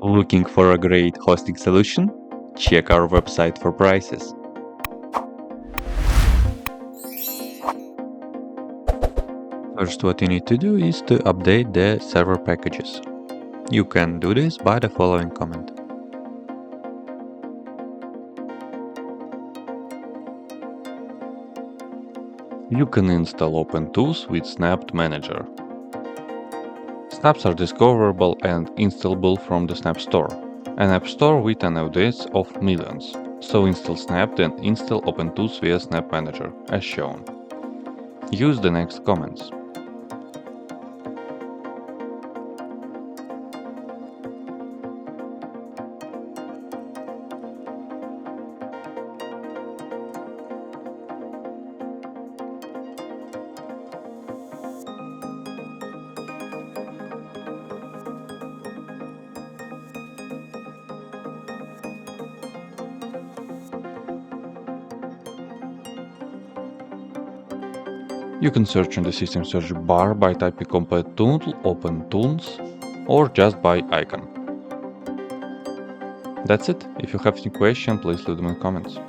Looking for a great hosting solution? Check our website for prices. First, what you need to do is to update the server packages. You can do this by the following command. You can install OpenToonz with Snapped Manager. Snaps are discoverable and installable from the Snap Store, an app store with an audience of millions. So install Snap, then install OpenToonz via Snap Manager, as shown. Use the next commands. You can search in the system search bar by typing OpenToonz, OpenToonz, or just by icon. That's it. If you have any question, please leave them in comments.